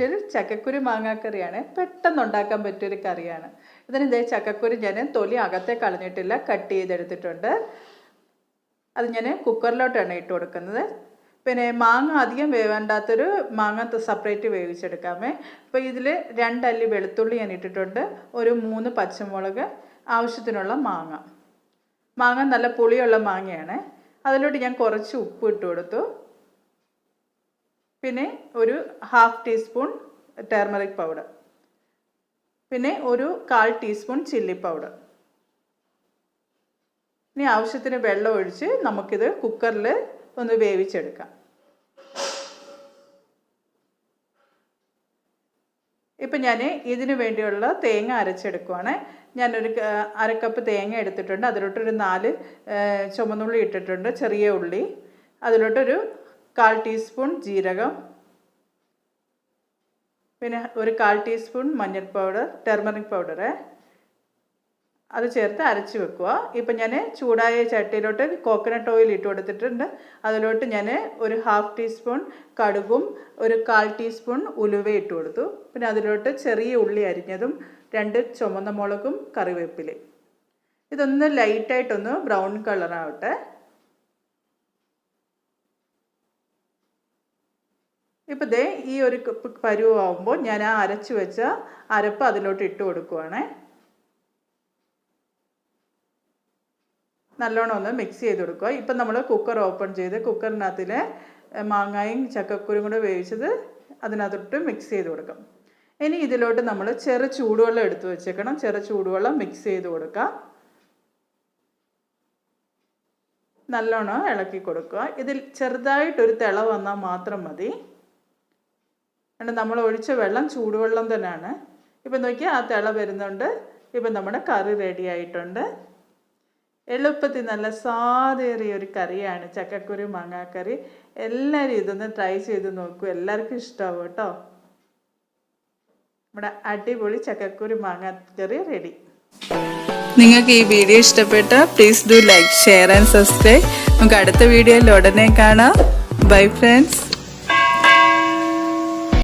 Special ചക്കക്കുരു മാങ്ങാ കറിയാണ്. പെട്ടെന്ന് ഉണ്ടാക്കാൻ പറ്റിയൊരു കറിയാണ്. ഇതിന് ഇതേ ചക്കക്കുരു ഞാൻ തൊലി അകത്തെ കളഞ്ഞിട്ടില്ല, കട്ട് ചെയ്തെടുത്തിട്ടുണ്ട്. അത് ഞാൻ കുക്കറിലോട്ടാണ് ഇട്ട് കൊടുക്കുന്നത്. പിന്നെ മാങ്ങ അധികം വേവേണ്ടാത്തൊരു മാങ്ങ സെപ്പറേറ്റ് വേവിച്ചെടുക്കാമേ. അപ്പോൾ ഇതിൽ 2 അല്ലി വെളുത്തുള്ളി ഞാൻ ഇട്ടിട്ടുണ്ട്, ഒരു 3 പച്ചമുളക്, ആവശ്യത്തിനുള്ള മാങ്ങ നല്ല പുളിയുള്ള മാങ്ങയാണ്. അതിലോട്ട് ഞാൻ കുറച്ച് ഉപ്പ് ഇട്ട് കൊടുത്തു. പിന്നെ ഒരു 1/2 ടീസ്പൂൺ ടർമറിക് പൗഡർ, പിന്നെ ഒരു 1/4 ടീസ്പൂൺ ചില്ലി പൗഡർ. ഇനി ആവശ്യത്തിന് വെള്ളം ഒഴിച്ച് നമുക്കിത് കുക്കറിൽ ഒന്ന് വേവിച്ചെടുക്കാം. ഇപ്പം ഞാൻ ഇതിന് വേണ്ടിയുള്ള തേങ്ങ അരച്ചെടുക്കുവാണ്. ഞാനൊരു 1/2 കപ്പ് തേങ്ങ എടുത്തിട്ടുണ്ട്. അതിലോട്ടൊരു 4 ചുമന്നുള്ളി ഇട്ടിട്ടുണ്ട്, ചെറിയ ഉള്ളി. അതിലോട്ടൊരു 1/4 ടീസ്പൂൺ ജീരകം, പിന്നെ ഒരു 1/4 ടീസ്പൂൺ മഞ്ഞൾ പൗഡർ, ടർമറിക് പൗഡർ, അത് ചേർത്ത് അരച്ച് വെക്കുക. ഇപ്പം ഞാൻ ചൂടായ ചട്ടിയിലോട്ട് കോക്കനട്ട് ഓയിൽ ഇട്ട് കൊടുത്തിട്ടുണ്ട്. അതിലോട്ട് ഞാൻ ഒരു 1/2 ടീസ്പൂൺ കടുകും ഒരു 1/4 ടീസ്പൂൺ ഉലുവ ഇട്ട് കൊടുത്തു. പിന്നെ അതിലോട്ട് ചെറിയ ഉള്ളി അരിഞ്ഞതും 2 ചുമന്ന മുളകും കറിവേപ്പിലയും. ഇതൊന്ന് ലൈറ്റായിട്ടൊന്ന് ബ്രൗൺ കളറാവട്ടെ. ഇപ്പം ദേ ഈ ഒരു പരുവാകുമ്പോൾ ഞാൻ ആ അരച്ച് വെച്ച അരപ്പ് അതിലോട്ട് ഇട്ട് കൊടുക്കുവാണ്. നല്ലോണം ഒന്ന് മിക്സ് ചെയ്ത് കൊടുക്കുക. ഇപ്പം നമ്മൾ കുക്കർ ഓപ്പൺ ചെയ്ത് കുക്കറിനകത്തിൽ മാങ്ങയും ചക്കക്കുരും കൂടെ വേവിച്ചത് അതിനകത്തോട്ട് മിക്സ് ചെയ്ത് കൊടുക്കാം. ഇനി ഇതിലോട്ട് നമ്മൾ ചെറു ചൂടുവെള്ളം എടുത്ത് വെച്ചേക്കണം. ചെറു ചൂടുവെള്ളം മിക്സ് ചെയ്ത് കൊടുക്കുക. നല്ലോണം ഇളക്കി കൊടുക്കുക. ഇതിൽ ചെറുതായിട്ടൊരു തിള വന്നാൽ മാത്രം മതി. എന്നിട്ട് നമ്മൾ ഒഴിച്ച വെള്ളം ചൂടുവെള്ളം തന്നെയാണ്. ഇപ്പം നോക്കിയാൽ ആ തിള വരുന്നുണ്ട്. ഇപ്പം നമ്മുടെ കറി റെഡി ആയിട്ടുണ്ട്. എളുപ്പത്തിൽ നല്ല സ്വാദേറിയ ഒരു കറിയാണ് ചക്കക്കുരു മാങ്ങാ കറി. എല്ലാവരും ഇതൊന്ന് ട്രൈ ചെയ്ത് നോക്കൂ, എല്ലാവർക്കും ഇഷ്ടമാവും കേട്ടോ. നമ്മുടെ അടിപൊളി ചക്കക്കുരു മാങ്ങാ കറി റെഡി. നിങ്ങൾക്ക് ഈ വീഡിയോ ഇഷ്ടപ്പെട്ട please do like, share and subscribe. നമുക്ക് അടുത്ത വീഡിയോയിൽ ഉടനെ കാണാം. Bye friends.